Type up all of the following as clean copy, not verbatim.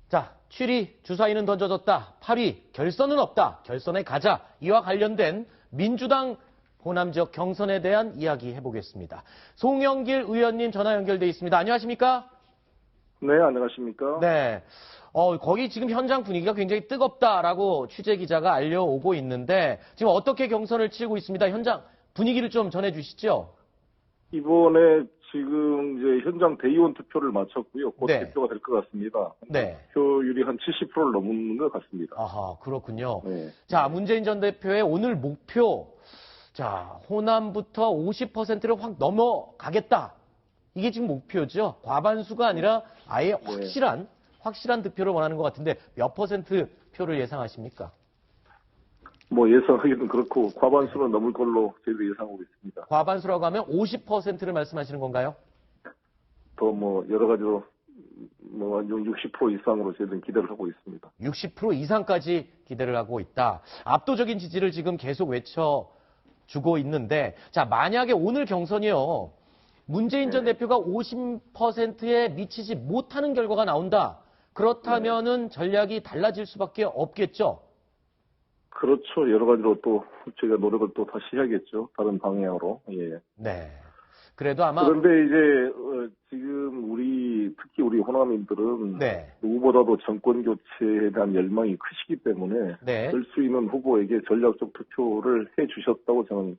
자, 7위 주사위는 던져졌다. 8위 결선은 없다. 결선에 가자. 이와 관련된 민주당 호남 지역 경선에 대한 이야기 해보겠습니다. 송영길 의원님 전화 연결돼 있습니다. 안녕하십니까? 네, 안녕하십니까? 네. 거기 지금 현장 분위기가 굉장히 뜨겁다라고 취재 기자가 알려오고 있는데 지금 어떻게 경선을 치르고 있습니다. 현장 분위기를 좀 전해주시죠. 이번에 지금 이제 현장 대의원 투표를 마쳤고요. 곧 네. 대표가 될 것 같습니다. 네. 투표율이 한 70%를 넘는 것 같습니다. 아하, 그렇군요. 네. 자, 문재인 전 대표의 오늘 목표. 자, 호남부터 50%를 확 넘어가겠다. 이게 지금 목표죠. 과반수가 아니라 아예 확실한 득표를 원하는 것 같은데 몇 퍼센트 표를 예상하십니까? 뭐 예상하기는 그렇고 과반수는 넘을 걸로 저희도 예상하고 있습니다. 과반수라고 하면 50%를 말씀하시는 건가요? 더 뭐 여러 가지로 뭐 60% 이상으로 저희는 기대를 하고 있습니다. 60% 이상까지 기대를 하고 있다. 압도적인 지지를 지금 계속 외쳐주고 있는데 자, 만약에 오늘 경선이요. 문재인 전 대표가 50%에 미치지 못하는 결과가 나온다. 그렇다면은 전략이 달라질 수밖에 없겠죠. 그렇죠. 여러 가지로 또 저희가 노력을 또 다시 해야겠죠. 다른 방향으로. 예. 네. 그래도 아마 그런데 이제 지금 특히 우리 호남인들은 네. 누구보다도 정권 교체에 대한 열망이 크시기 때문에 네. 될 수 있는 후보에게 전략적 투표를 해 주셨다고 저는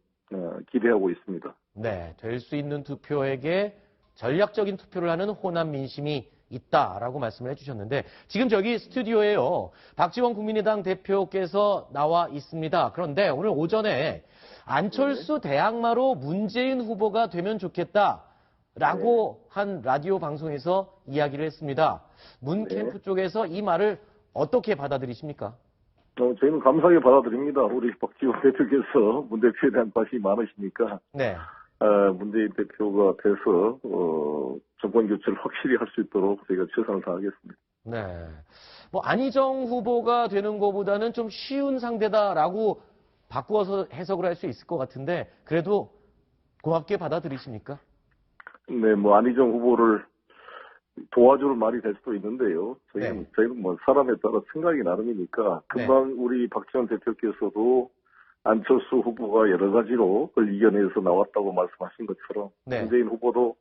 기대하고 있습니다. 네, 될 수 있는 투표에게 전략적인 투표를 하는 호남 민심이 있다라고 말씀을 해주셨는데 지금 저기 스튜디오에요. 박지원 국민의당 대표께서 나와 있습니다. 그런데 오늘 오전에 안철수 대항마로 문재인 후보가 되면 좋겠다라고 한 라디오 방송에서 이야기를 했습니다. 문 캠프 쪽에서 이 말을 어떻게 받아들이십니까? 저희는 감사하게 받아들입니다. 우리 박지원 대표께서 문 대표에 대한 관심이 많으시니까 네. 문재인 대표가 돼서 정권 교체를 확실히 할 수 있도록 저희가 최선을 다하겠습니다. 네. 뭐 안희정 후보가 되는 것보다는 좀 쉬운 상대다라고 바꾸어서 해석을 할 수 있을 것 같은데 그래도 고맙게 받아들이십니까? 네, 뭐 안희정 후보를 도와줄 말이 될 수도 있는데요. 저희는 뭐 사람에 따라 생각이 나름이니까 금방 우리 박지원 대표께서도 안철수 후보가 여러 가지로 그걸 이겨내서 나왔다고 말씀하신 것처럼 문재인 후보도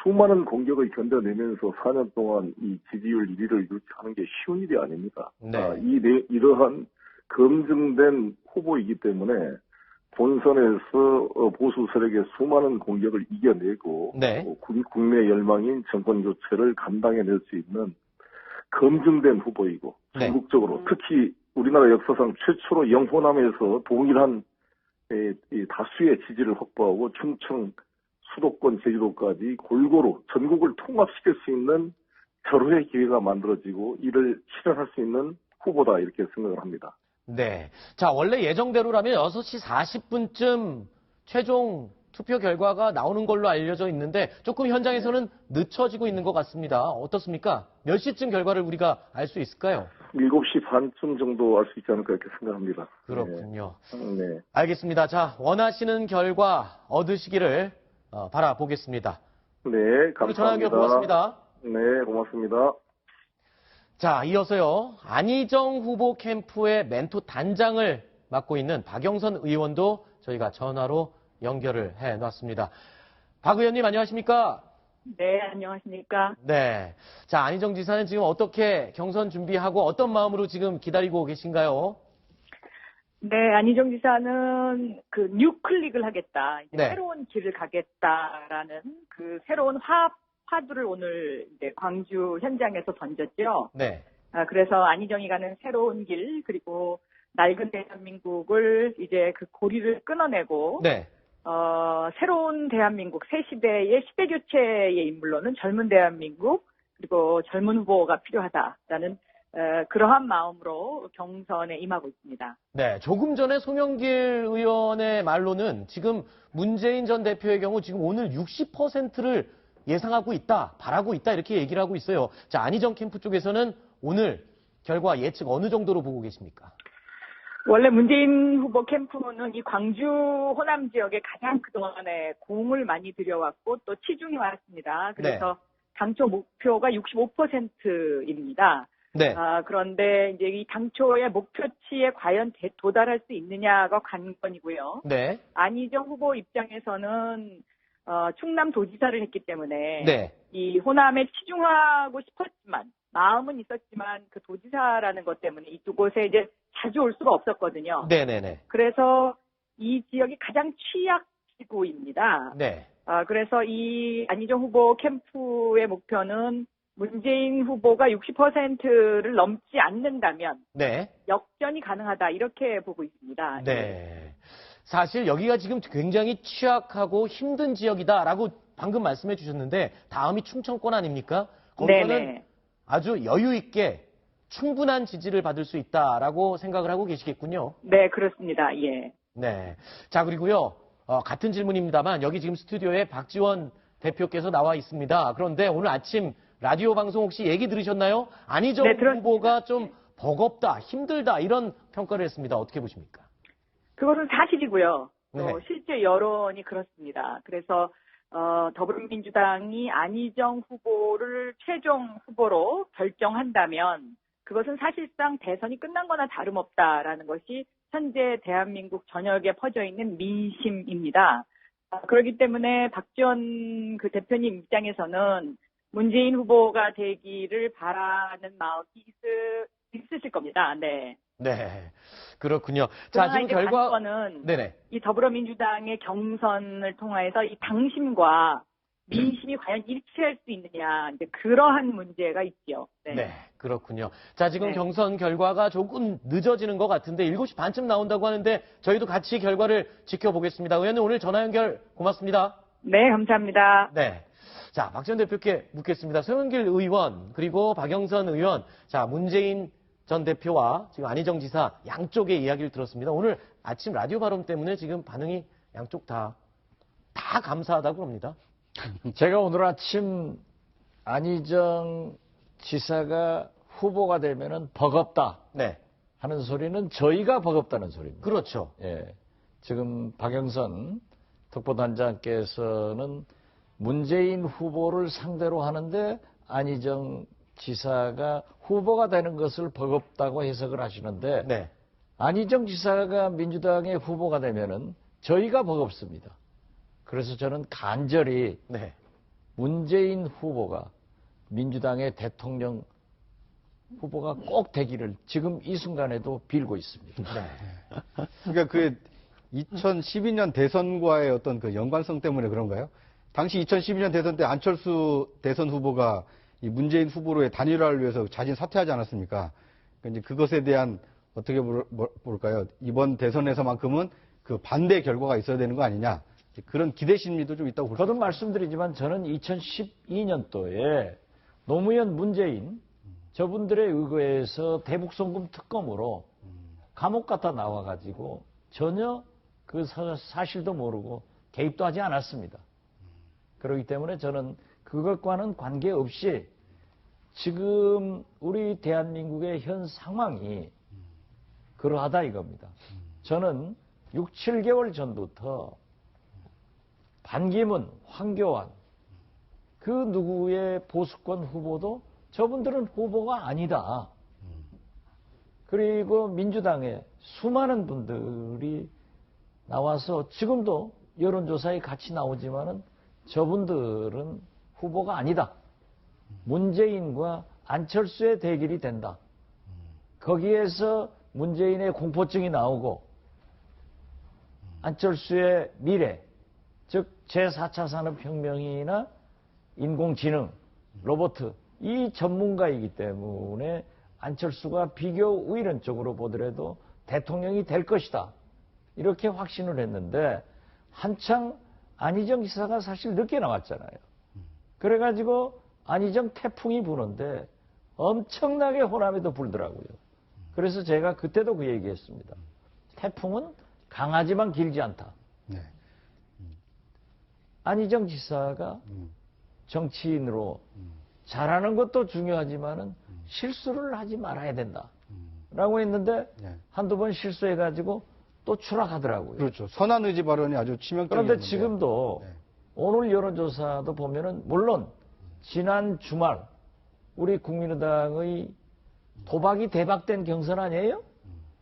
수많은 공격을 견뎌내면서 4년 동안 이 지지율 1위를 유지하는 게 쉬운 일이 아닙니다. 이러한 검증된 후보이기 때문에 본선에서 보수 세력의 수많은 공격을 이겨내고 국내 열망인 정권 교체를 감당해낼 수 있는 검증된 후보이고 전국적으로 특히 우리나라 역사상 최초로 영호남에서 동일한 다수의 지지를 확보하고 충청, 수도권, 제주도까지 골고루 전국을 통합시킬 수 있는 절호의 기회가 만들어지고 이를 실현할 수 있는 후보다 이렇게 생각을 합니다. 네. 자, 원래 예정대로라면 6시 40분쯤 최종 투표 결과가 나오는 걸로 알려져 있는데 조금 현장에서는 늦춰지고 있는 것 같습니다. 어떻습니까? 몇 시쯤 결과를 우리가 알 수 있을까요? 7시 반쯤 정도 알 수 있지 않을까 이렇게 생각합니다. 그렇군요. 네. 알겠습니다. 자, 원하시는 결과 얻으시기를 바라보겠습니다. 네, 감사합니다. 전화 연결 고맙습니다. 네, 고맙습니다. 자, 이어서요. 안희정 후보 캠프의 멘토 단장을 맡고 있는 박영선 의원도 저희가 전화로 연결을 해놨습니다. 박 의원님 안녕하십니까? 네, 안녕하십니까? 네. 자, 안희정 지사는 지금 어떻게 경선 준비하고 어떤 마음으로 지금 기다리고 계신가요? 네, 안희정 지사는 그 뉴클릭을 하겠다. 새로운 길을 가겠다라는 그 새로운 화두를 오늘 이제 광주 현장에서 던졌죠. 네. 그래서 안희정이 가는 새로운 길 그리고 낡은 대한민국을 이제 그 고리를 끊어내고 새로운 대한민국 새 시대의 시대 교체의 인물로는 젊은 대한민국 그리고 젊은 후보가 필요하다라는 그러한 마음으로 경선에 임하고 있습니다. 네, 조금 전에 송영길 의원의 말로는 지금 문재인 전 대표의 경우 지금 오늘 60%를 예상하고 있다, 바라고 있다 이렇게 얘기를 하고 있어요. 자, 안희정 캠프 쪽에서는 오늘 결과 예측 어느 정도로 보고 계십니까? 원래 문재인 후보 캠프는 이 광주 호남 지역에 가장 그동안에 공을 많이 들여왔고 또 치중해 왔습니다. 그래서 당초 목표가 65%입니다. 네. 그런데 이제 이 당초의 목표치에 과연 도달할 수 있느냐가 관건이고요. 네. 안희정 후보 입장에서는 충남도지사를 했기 때문에 네. 이 호남에 치중하고 싶었지만 마음은 있었지만 그 도지사라는 것 때문에 이 두 곳에 이제 자주 올 수가 없었거든요. 네네네. 그래서 이 지역이 가장 취약지구입니다. 네. 그래서 이 안희정 후보 캠프의 목표는 문재인 후보가 60%를 넘지 않는다면 네. 역전이 가능하다 이렇게 보고 있습니다. 네. 사실 여기가 지금 굉장히 취약하고 힘든 지역이다라고 방금 말씀해 주셨는데 다음이 충청권 아닙니까? 거기서는 네네. 아주 여유 있게 충분한 지지를 받을 수 있다라고 생각을 하고 계시겠군요. 네, 그렇습니다. 예. 네. 자, 그리고요. 같은 질문입니다만 여기 지금 스튜디오에 박지원 대표께서 나와 있습니다. 그런데 오늘 아침 라디오 방송 혹시 얘기 들으셨나요? 안희정 네, 들었습니다. 후보가 좀 버겁다, 힘들다 이런 평가를 했습니다. 어떻게 보십니까? 그것은 사실이고요. 네. 실제 여론이 그렇습니다. 그래서 더불어민주당이 안희정 후보를 최종 후보로 결정한다면 그것은 사실상 대선이 끝난 거나 다름없다라는 것이 현재 대한민국 전역에 퍼져 있는 민심입니다. 그렇기 때문에 박지원 그 대표님 입장에서는 문재인 후보가 되기를 바라는 마음이 있으실 겁니다. 네. 네. 그렇군요. 자, 지금 이제 결과 관건은 네네. 이 더불어민주당의 경선을 통해서 이 당심과 민심이 과연 일치할 수 있느냐, 이제 그러한 문제가 있죠. 네. 네, 그렇군요. 자, 지금 네. 경선 결과가 조금 늦어지는 것 같은데 7시 반쯤 나온다고 하는데 저희도 같이 결과를 지켜보겠습니다. 의원님 오늘 전화 연결 고맙습니다. 네, 감사합니다. 네. 자, 박지원 대표께 묻겠습니다. 송영길 의원 그리고 박영선 의원, 자, 문재인 전 대표와 지금 안희정 지사 양쪽의 이야기를 들었습니다. 오늘 아침 라디오 발언 때문에 지금 반응이 양쪽 다 감사하다고 합니다. 제가 오늘 아침 안희정 지사가 후보가 되면은 버겁다 네. 하는 소리는 저희가 버겁다는 소리입니다. 그렇죠. 예. 지금 박영선 특보단장께서는 문재인 후보를 상대로 하는데 안희정 지사가 후보가 되는 것을 버겁다고 해석을 하시는데 네. 안희정 지사가 민주당의 후보가 되면은 저희가 버겁습니다. 그래서 저는 간절히 네. 문재인 후보가 민주당의 대통령 후보가 꼭 되기를 지금 이 순간에도 빌고 있습니다. 네. 그러니까 그 2012년 대선과의 어떤 그 연관성 때문에 그런가요? 당시 2012년 대선 때 안철수 대선 후보가 이 문재인 후보로의 단일화를 위해서 자진 사퇴하지 않았습니까? 그러니까 이제 그것에 대한 어떻게 볼까요? 이번 대선에서만큼은 그 반대 결과가 있어야 되는 거 아니냐? 그런 기대 심리도 좀 있다고 볼 수 있습니다. 거듭 말씀드리지만 저는 2012년도에 노무현 문재인 저분들의 의거에서 대북송금 특검으로 감옥 갔다 나와가지고 전혀 그 사실도 모르고 개입도 하지 않았습니다. 그렇기 때문에 저는 그것과는 관계없이 지금 우리 대한민국의 현 상황이 그러하다 이겁니다. 저는 6, 7개월 전부터 반기문, 황교안 그 누구의 보수권 후보도 저분들은 후보가 아니다. 그리고 민주당의 수많은 분들이 나와서 지금도 여론조사에 같이 나오지만은 저분들은 후보가 아니다. 문재인과 안철수의 대결이 된다. 거기에서 문재인의 공포증이 나오고 안철수의 미래, 즉 제4차 산업혁명이나 인공지능, 로봇, 이 전문가이기 때문에 안철수가 비교 의론적으로 보더라도 대통령이 될 것이다. 이렇게 확신을 했는데 한창 안희정 지사가 사실 늦게 나왔잖아요. 그래가지고 안희정 태풍이 부는데 엄청나게 호남에도 불더라고요. 그래서 제가 그때도 그 얘기했습니다. 태풍은 강하지만 길지 않다. 네. 안희정 지사가 정치인으로 잘하는 것도 중요하지만은 실수를 하지 말아야 된다. 라고 했는데 네. 한두 번 실수해가지고 또 추락하더라고요. 그렇죠. 선한 의지 발언이 아주 치명적이었는데. 그런데 지금도 네. 오늘 여론조사도 보면은 물론 지난 주말 우리 국민의당의 도박이 대박된 경선 아니에요?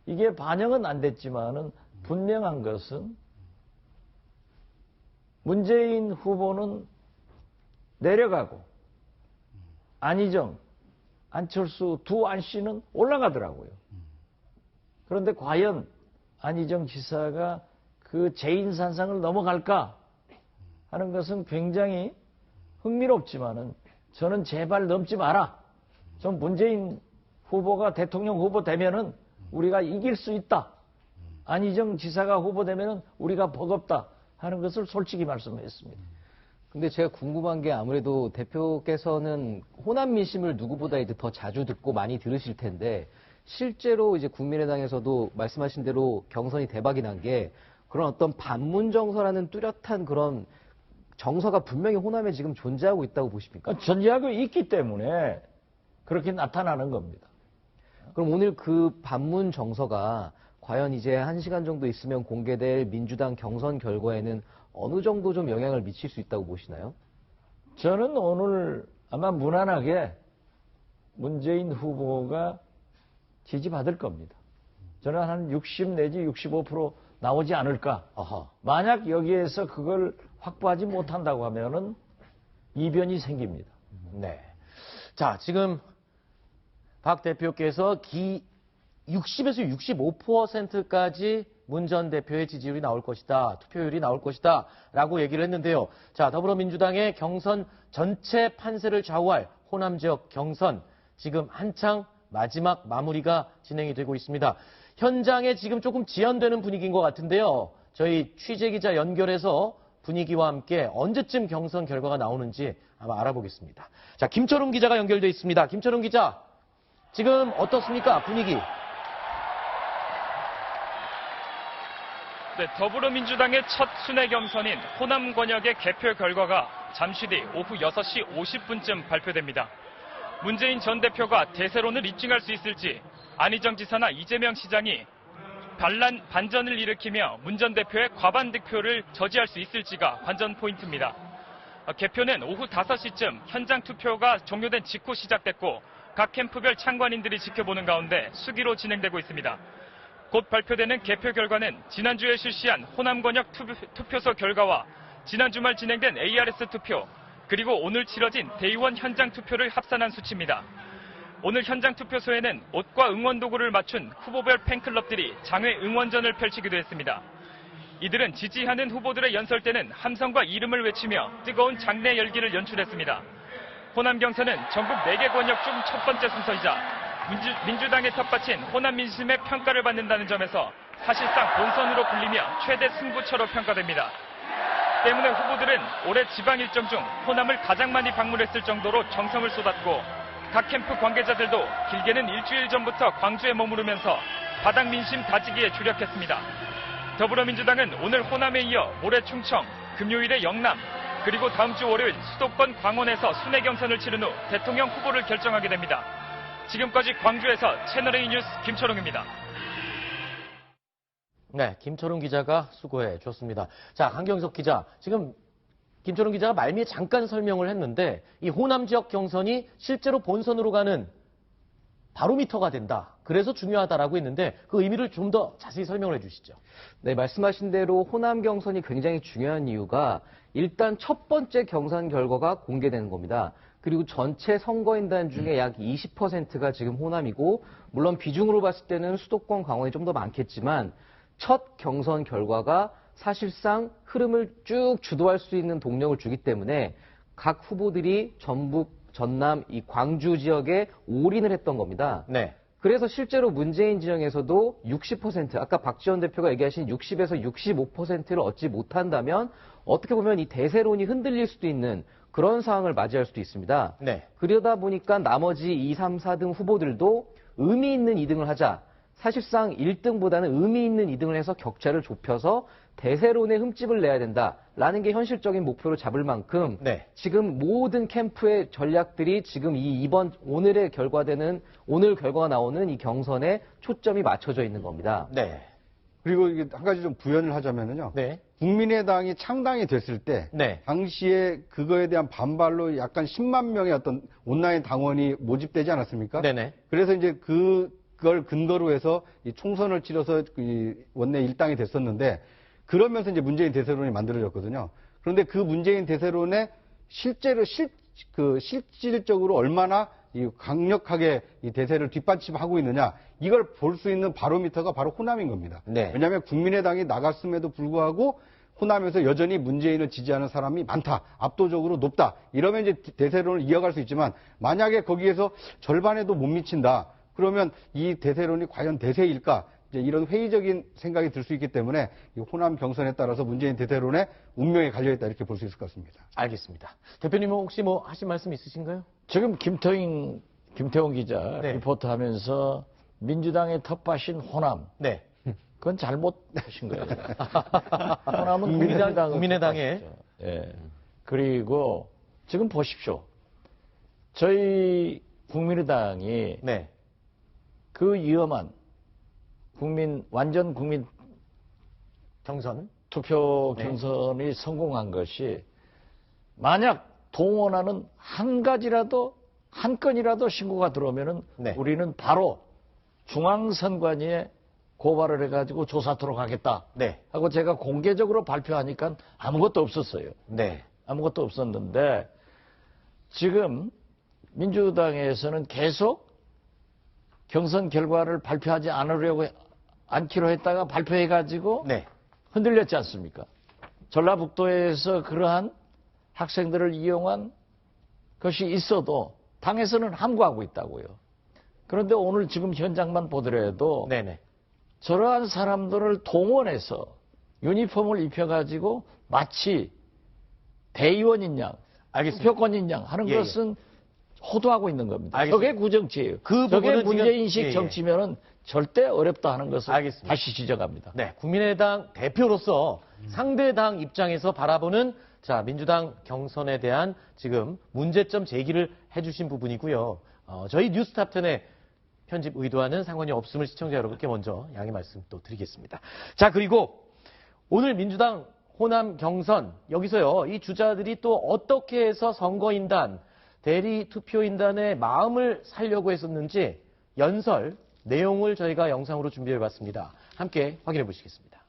이게 반영은 안 됐지만은 분명한 것은 문재인 후보는 내려가고 안희정, 안철수 두 안씨는 올라가더라고요. 그런데 과연 안희정 지사가 그 재인산상을 넘어갈까 하는 것은 굉장히 흥미롭지만은 저는 제발 넘지 마라. 좀 문재인 후보가 대통령 후보 되면은 우리가 이길 수 있다. 안희정 지사가 후보되면은 우리가 버겁다 하는 것을 솔직히 말씀했습니다. 근데 제가 궁금한 게 아무래도 대표께서는 호남 민심을 누구보다 이제 더 자주 듣고 많이 들으실 텐데 실제로 이제 국민의당에서도 말씀하신 대로 경선이 대박이 난 게 그런 어떤 반문 정서라는 뚜렷한 그런 정서가 분명히 호남에 지금 존재하고 있다고 보십니까? 존재하고 있기 때문에 그렇게 나타나는 겁니다. 그럼 오늘 그 반문 정서가 과연 이제 1시간 정도 있으면 공개될 민주당 경선 결과에는 어느 정도 좀 영향을 미칠 수 있다고 보시나요? 저는 오늘 아마 무난하게 문재인 후보가 지지받을 겁니다. 저는 한 60 내지 65% 나오지 않을까. 만약 여기에서 그걸 확보하지 못한다고 하면은 이변이 생깁니다. 네. 자, 지금 박 대표께서 60에서 65%까지 문 전 대표의 지지율이 나올 것이다, 투표율이 나올 것이다 라고 얘기를 했는데요. 자, 더불어민주당의 경선 전체 판세를 좌우할 호남 지역 경선 지금 한창 마지막 마무리가 진행이 되고 있습니다. 현장에 지금 조금 지연되는 분위기인 것 같은데요. 저희 취재기자 연결해서 분위기와 함께 언제쯤 경선 결과가 나오는지 아마 알아보겠습니다. 자, 김철웅 기자가 연결돼 있습니다. 김철웅 기자, 지금 어떻습니까? 분위기. 네, 더불어민주당의 첫 순회 경선인 호남 권역의 개표 결과가 잠시 뒤 오후 6시 50분쯤 발표됩니다. 문재인 전 대표가 대세론을 입증할 수 있을지, 안희정 지사나 이재명 시장이 반전을 일으키며 문 전 대표의 과반 득표를 저지할 수 있을지가 관전 포인트입니다. 개표는 오후 5시쯤 현장 투표가 종료된 직후 시작됐고 각 캠프별 참관인들이 지켜보는 가운데 수기로 진행되고 있습니다. 곧 발표되는 개표 결과는 지난주에 실시한 호남 권역 투표소 결과와 지난 주말 진행된 ARS 투표, 그리고 오늘 치러진 대의원 현장 투표를 합산한 수치입니다. 오늘 현장 투표소에는 옷과 응원 도구를 맞춘 후보별 팬클럽들이 장외 응원전을 펼치기도 했습니다. 이들은 지지하는 후보들의 연설 때는 함성과 이름을 외치며 뜨거운 장내 열기를 연출했습니다. 호남 경선은 전국 4개 권역 중 첫 번째 순서이자 민주당의 텃밭인 호남 민심의 평가를 받는다는 점에서 사실상 본선으로 불리며 최대 승부처로 평가됩니다. 때문에 후보들은 올해 지방 일정 중 호남을 가장 많이 방문했을 정도로 정성을 쏟았고 각 캠프 관계자들도 길게는 일주일 전부터 광주에 머무르면서 바닥 민심 다지기에 주력했습니다. 더불어민주당은 오늘 호남에 이어 모레 충청, 금요일에 영남, 그리고 다음 주 월요일 수도권 광원에서 순회 경선을 치른 후 대통령 후보를 결정하게 됩니다. 지금까지 광주에서 채널A 뉴스 김철웅입니다. 네, 김철웅 기자가 수고해 줬습니다. 자, 강경석 기자, 지금 김철웅 기자가 말미에 잠깐 설명을 했는데 이 호남 지역 경선이 실제로 본선으로 가는 바로미터가 된다. 그래서 중요하다라고 했는데 그 의미를 좀 더 자세히 설명을 해주시죠. 네, 말씀하신 대로 호남 경선이 굉장히 중요한 이유가 일단 첫 번째 경선 결과가 공개되는 겁니다. 그리고 전체 선거인단 중에 약 20%가 지금 호남이고 물론 비중으로 봤을 때는 수도권, 강원이 좀 더 많겠지만 첫 경선 결과가 사실상 흐름을 쭉 주도할 수 있는 동력을 주기 때문에 각 후보들이 전북, 전남, 이 광주 지역에 올인을 했던 겁니다. 네. 그래서 실제로 문재인 진영에서도 60%, 아까 박지원 대표가 얘기하신 60에서 65%를 얻지 못한다면 어떻게 보면 이 대세론이 흔들릴 수도 있는 그런 상황을 맞이할 수도 있습니다. 네. 그러다 보니까 나머지 2, 3, 4등 후보들도 의미 있는 2등을 하자. 사실상 1등보다는 의미 있는 2등을 해서 격차를 좁혀서 대세론에 흠집을 내야 된다라는 게 현실적인 목표로 잡을 만큼 네. 지금 모든 캠프의 전략들이 지금 오늘 결과가 나오는 이 경선에 초점이 맞춰져 있는 겁니다. 네. 그리고 이게 한 가지 좀 부연을 하자면요. 네. 국민의당이 창당이 됐을 때 네. 당시에 그거에 대한 반발로 약간 10만 명의 어떤 온라인 당원이 모집되지 않았습니까? 네네. 그래서 이제 그걸 근거로 해서 이 총선을 치러서 이 원내 일당이 됐었는데 그러면서 이제 문재인 대세론이 만들어졌거든요. 그런데 그 문재인 대세론에 실질적으로 얼마나 이 강력하게 이 대세를 뒷받침하고 있느냐 이걸 볼 수 있는 바로미터가 바로 호남인 겁니다. 네. 왜냐하면 국민의당이 나갔음에도 불구하고 호남에서 여전히 문재인을 지지하는 사람이 많다, 압도적으로 높다. 이러면 이제 대세론을 이어갈 수 있지만 만약에 거기에서 절반에도 못 미친다. 그러면 이 대세론이 과연 대세일까? 이제 이런 회의적인 생각이 들 수 있기 때문에 이 호남 경선에 따라서 문재인 대세론의 운명에 갈려있다 이렇게 볼 수 있을 것 같습니다. 알겠습니다. 대표님은 혹시 뭐 하실 말씀 있으신가요? 지금 김태용 기자 네. 리포트하면서 민주당의 텃밭인 호남. 네. 그건 잘못하신 거예요. 호남은 국민의당의. 예. 그리고 지금 보십시오. 저희 국민의당이 네. 그 위험한 완전 국민 경선. 투표 네. 경선이 성공한 것이 만약 동원하는 한 건이라도 신고가 들어오면은 네. 우리는 바로 중앙선관위에 고발을 해가지고 조사토록 하겠다. 네. 하고 제가 공개적으로 발표하니까 아무것도 없었어요. 네. 아무것도 없었는데 지금 민주당에서는 계속 경선 결과를 발표하지 않기로 했다가 발표해가지고 네. 흔들렸지 않습니까? 전라북도에서 그러한 학생들을 이용한 것이 있어도 당에서는 함구하고 있다고요. 그런데 오늘 지금 현장만 보더라도 네네. 저러한 사람들을 동원해서 유니폼을 입혀가지고 마치 대의원인 양, 알겠습니다. 투표권인 양 하는 예, 것은 호도하고 있는 겁니다. 알겠습니다. 저게 구정치예요. 그 저게 부분은 문제인식 지금- 예, 예. 정치면은 절대 어렵다 하는 것을 알겠습니다. 다시 지적합니다. 네. 국민의당 대표로서 상대당 입장에서 바라보는 자, 민주당 경선에 대한 지금 문제점 제기를 해주신 부분이고요. 저희 뉴스탑10의 편집 의도와는 상관이 없음을 시청자 여러분께 먼저 양해 말씀 또 드리겠습니다. 자, 그리고 오늘 민주당 호남 경선 여기서요. 이 주자들이 또 어떻게 해서 선거인단, 대리 투표인단의 마음을 살려고 했었는지 연설 내용을 저희가 영상으로 준비해 봤습니다. 함께 확인해 보시겠습니다.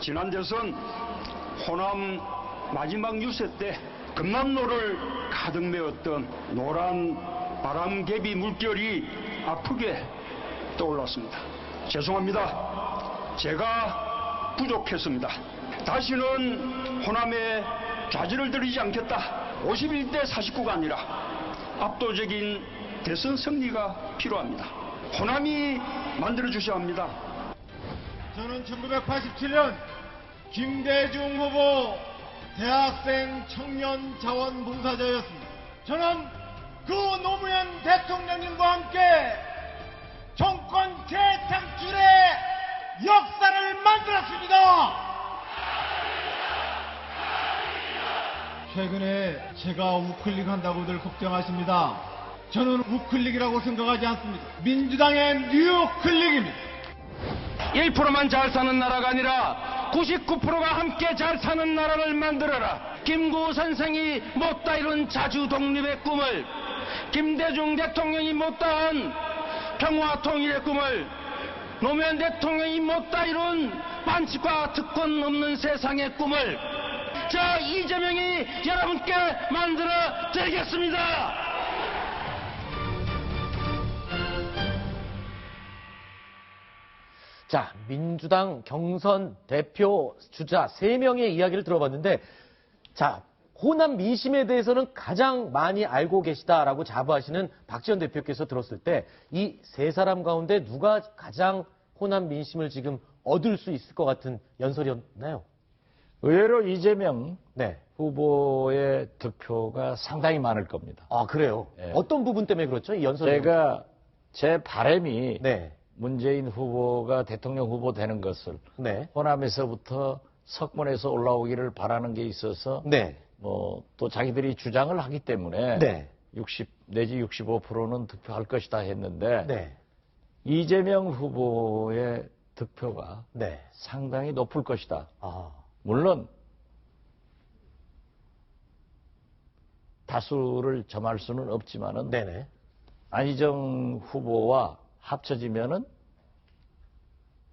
지난 대선 호남 마지막 유세 때 금남로를 가득 메웠던 노란 바람개비 물결이 아프게 떠올랐습니다. 죄송합니다. 제가 부족했습니다. 다시는 호남에 좌지를 들이지 않겠다. 51대 49가 아니라 압도적인 대선 승리가 필요합니다. 호남이 만들어주셔야 합니다. 저는 1987년 김대중 후보 대학생 청년 자원봉사자였습니다. 저는 그 노무현 대통령님과 함께 정권 재창출의 역사를 만들었습니다. 최근에 제가 우클릭한다고들 걱정하십니다. 저는 우클릭이라고 생각하지 않습니다. 민주당의 뉴클릭입니다. 1%만 잘 사는 나라가 아니라 99%가 함께 잘 사는 나라를 만들어라. 김구 선생이 못다 이룬 자주 독립의 꿈을, 김대중 대통령이 못다한 평화 통일의 꿈을, 노무현 대통령이 못다 이룬 반칙과 특권 없는 세상의 꿈을 저 이재명이 여러분께 만들어 드리겠습니다. 자, 민주당 경선 대표 주자 3명의 이야기를 들어봤는데, 자, 호남 민심에 대해서는 가장 많이 알고 계시다라고 자부하시는 박지원 대표께서 들었을 때, 이 세 사람 가운데 누가 가장 호남 민심을 지금 얻을 수 있을 것 같은 연설이었나요? 의외로 이재명 네. 후보의 득표가 상당히 많을 겁니다. 아, 그래요? 네. 어떤 부분 때문에 그렇죠? 이 연설이. 제가 제 바람이 네. 문재인 후보가 대통령 후보 되는 것을 네. 호남에서부터 석문에서 올라오기를 바라는 게 있어서 네. 또 자기들이 주장을 하기 때문에 네. 60 내지 65%는 득표할 것이다 했는데 네. 이재명 후보의 득표가 네. 상당히 높을 것이다. 아. 물론 다수를 점할 수는 없지만은 네네. 안희정 후보와 합쳐지면은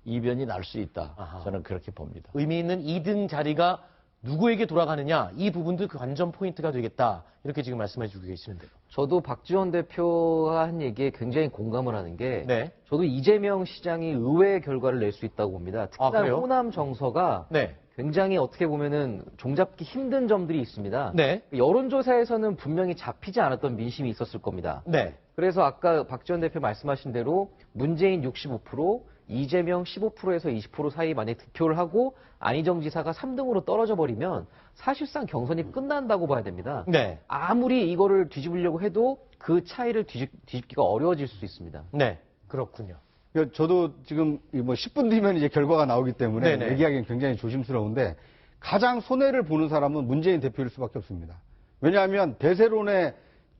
이변이 날 수 있다. 아하. 저는 그렇게 봅니다. 의미 있는 2등 자리가 누구에게 돌아가느냐, 이 부분도 그 관전 포인트가 되겠다. 이렇게 지금 말씀해 주고 계시는데요. 저도 박지원 대표가 한 얘기에 굉장히 공감을 하는 게 네. 저도 이재명 시장이 의외의 결과를 낼 수 있다고 봅니다. 특히나 그래요? 호남 정서가 네. 굉장히 어떻게 보면은 종잡기 힘든 점들이 있습니다. 네. 여론조사에서는 분명히 잡히지 않았던 민심이 있었을 겁니다. 네. 그래서 아까 박지원 대표 말씀하신 대로 문재인 65%, 이재명 15%에서 20% 사이 만약에 득표를 하고 안희정 지사가 3등으로 떨어져 버리면 사실상 경선이 끝난다고 봐야 됩니다. 네. 아무리 이거를 뒤집으려고 해도 그 차이를 뒤집기가 어려워질 수 있습니다. 네. 그렇군요. 그러니까 저도 지금 뭐 10분 뒤면 이제 결과가 나오기 때문에 네네. 얘기하기는 굉장히 조심스러운데 가장 손해를 보는 사람은 문재인 대표일 수밖에 없습니다. 왜냐하면 대세론에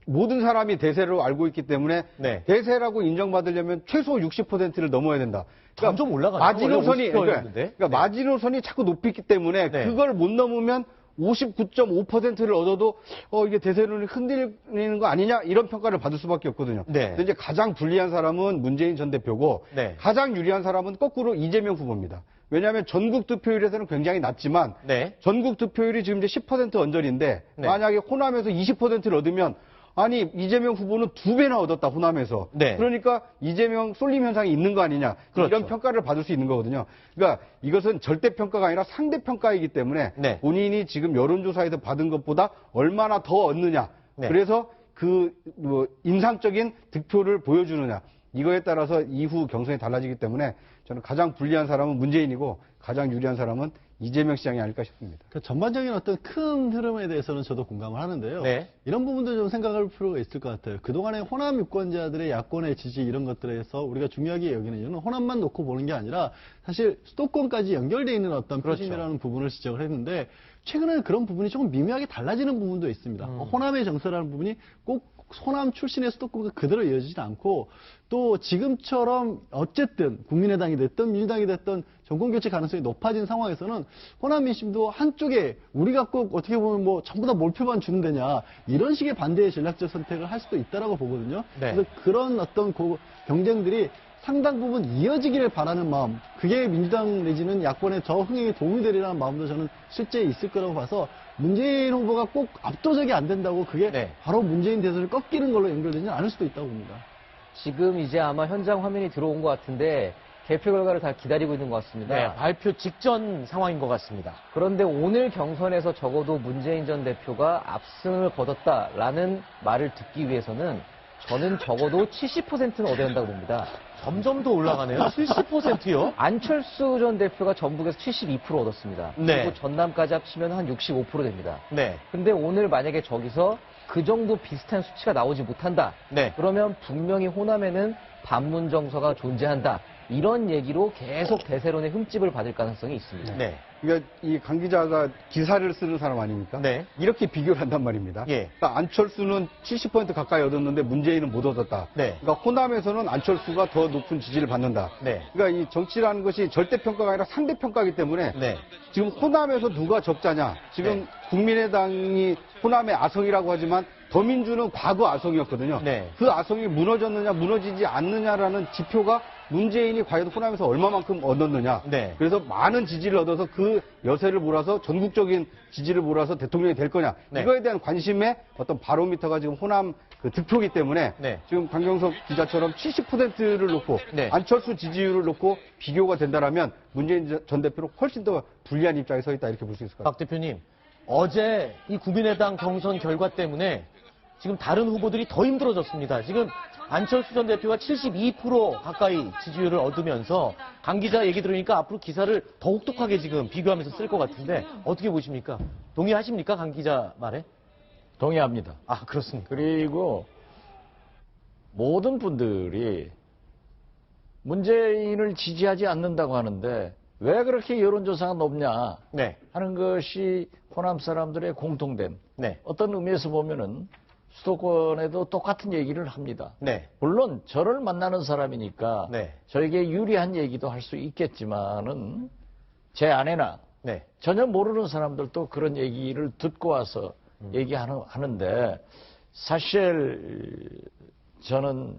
모든 사람이 대세로 알고 있기 때문에 네. 대세라고 인정받으려면 최소 60%를 넘어야 된다. 점점 올라가네요. 마지노선이 원래 50%였는데. 그러니까 네. 마지노선이 자꾸 높이기 때문에 네. 그걸 못 넘으면 59.5%를 얻어도 이게 대세론이 흔들리는 거 아니냐 이런 평가를 받을 수밖에 없거든요. 네. 근데 이제 가장 불리한 사람은 문재인 전 대표고 네. 가장 유리한 사람은 거꾸로 이재명 후보입니다. 왜냐하면 전국 득표율에서는 굉장히 낮지만 네. 전국 득표율이 지금 이제 10% 언저리인데 네. 만약에 호남에서 20%를 얻으면 아니 이재명 후보는 2배나 얻었다 호남에서. 네. 그러니까 이재명 쏠림 현상이 있는 거 아니냐 그렇죠. 이런 평가를 받을 수 있는 거거든요. 그러니까 이것은 절대 평가가 아니라 상대 평가이기 때문에 네. 본인이 지금 여론조사에서 받은 것보다 얼마나 더 얻느냐. 네. 그래서 그 뭐 인상적인 득표를 보여주느냐. 이거에 따라서 이후 경선이 달라지기 때문에 저는 가장 불리한 사람은 문재인이고 가장 유리한 사람은 이재명 시장이 아닐까 싶습니다. 그 전반적인 어떤 큰 흐름에 대해서는 저도 공감을 하는데요. 네. 이런 부분도 좀 생각할 필요가 있을 것 같아요. 그동안의 호남 유권자들의 야권의 지지 이런 것들에서 우리가 중요하게 여기는 이유는 호남만 놓고 보는 게 아니라 사실 수도권까지 연결되어 있는 어떤 그렇죠. 표심이라는 부분을 지적을 했는데 최근에는 그런 부분이 조금 미묘하게 달라지는 부분도 있습니다. 호남의 정서라는 부분이 꼭 호남 출신의 수도권과 그대로 이어지지 않고 또 지금처럼 어쨌든 국민의당이 됐든 민주당이 됐든 정권교체 가능성이 높아진 상황에서는 호남 민심도 한쪽에 우리가 꼭 어떻게 보면 뭐 전부 다 몰표만 주는 데냐 이런 식의 반대의 전략적 선택을 할 수도 있다라고 보거든요. 네. 그래서 그런 어떤 경쟁들이 상당 부분 이어지기를 바라는 마음, 그게 민주당 내지는 야권의 저 흥행에 도움이 되리라는 마음도 저는 실제 있을 거라고 봐서 문재인 후보가 꼭 압도적이 안 된다고 그게 네. 바로 문재인 대선을 꺾이는 걸로 연결되지는 않을 수도 있다고 봅니다. 지금 이제 아마 현장 화면이 들어온 것 같은데 개표 결과를 다 기다리고 있는 것 같습니다. 네. 발표 직전 상황인 것 같습니다. 그런데 오늘 경선에서 적어도 문재인 전 대표가 압승을 거뒀다라는 말을 듣기 위해서는 저는 적어도 70%는 얻어야 한다고 봅니다. 점점 더 올라가네요. 70%요? 안철수 전 대표가 전북에서 72% 얻었습니다. 네. 그리고 전남까지 합치면 한 65% 됩니다. 네. 근데 오늘 만약에 저기서 그 정도 비슷한 수치가 나오지 못한다. 네. 그러면 분명히 호남에는 반문 정서가 존재한다. 이런 얘기로 계속 대세론의 흠집을 받을 가능성이 있습니다. 네. 그러니까 이 강 기자가 기사를 쓰는 사람 아닙니까? 네. 이렇게 비교를 한단 말입니다. 예. 그러니까 안철수는 70% 가까이 얻었는데 문재인은 못 얻었다. 네. 그러니까 호남에서는 안철수가 더 높은 지지를 받는다. 네. 그러니까 이 정치라는 것이 절대 평가가 아니라 상대 평가이기 때문에 네. 지금 호남에서 누가 적자냐? 지금 네. 국민의당이 호남의 아성이라고 하지만 더민주는 과거 아성이었거든요. 네. 그 아성이 무너졌느냐, 무너지지 않느냐라는 지표가 문재인이 과연 호남에서 얼마만큼 얻었느냐. 네. 그래서 많은 지지를 얻어서 그 여세를 몰아서 전국적인 지지를 몰아서 대통령이 될 거냐. 네. 이거에 대한 관심의 어떤 바로미터가 지금 호남 그 득표기 때문에 네. 지금 강경석 기자처럼 70%를 놓고 네. 안철수 지지율을 놓고 비교가 된다라면 문재인 전 대표는 훨씬 더 불리한 입장에 서 있다 이렇게 볼 수 있을 것 같습니다. 박 대표님, 어제 이 국민의당 경선 결과 때문에 지금 다른 후보들이 더 힘들어졌습니다. 지금 안철수 전 대표가 72% 가까이 지지율을 얻으면서 강 기자 얘기 들으니까 앞으로 기사를 더 혹독하게 지금 비교하면서 쓸 것 같은데 어떻게 보십니까? 동의하십니까? 강 기자 말에? 동의합니다. 아, 그렇습니까? 그리고 모든 분들이 문재인을 지지하지 않는다고 하는데 왜 그렇게 여론조사가 높냐 네. 하는 것이 호남 사람들의 공통된 네. 어떤 의미에서 보면은 수도권에도 똑같은 얘기를 합니다. 네. 물론 저를 만나는 사람이니까 네. 저에게 유리한 얘기도 할 수 있겠지만은 제 아내나 네. 전혀 모르는 사람들도 그런 얘기를 듣고 와서 얘기하는데 사실 저는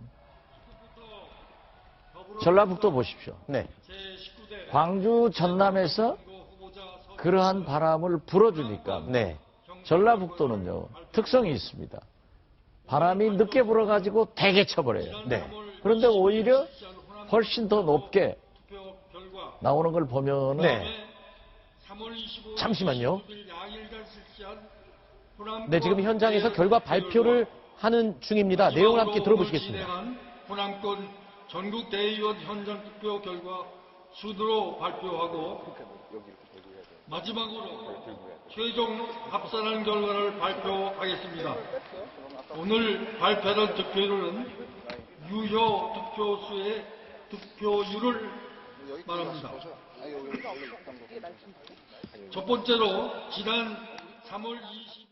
전라북도 보십시오. 네. 광주 전남에서 그러한 바람을 불어주니까 네. 전라북도는요 특성이 있습니다. 바람이 늦게 불어가지고 대게 쳐버려요. 네. 그런데 오히려 훨씬 더 높게 나오는 걸 보면은 네. 잠시만요. 네, 지금 현장에서 결과 발표를 하는 중입니다. 내용을 함께 들어보시겠습니다. 호남권 전국 대의원 현장 투표 결과 순으로 발표하고 마지막으로 최종 합산한 결과를 발표하겠습니다. 오늘 발표한 득표율은 유효 득표수의 득표율을 말합니다. 첫 번째로 지난 3월 22일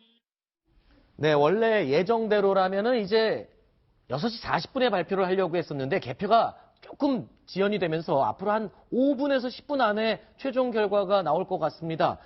네, 원래 예정대로라면은 이제 6시 40분에 발표를 하려고 했었는데 개표가 조금 지연이 되면서 앞으로 한 5분에서 10분 안에 최종 결과가 나올 것 같습니다.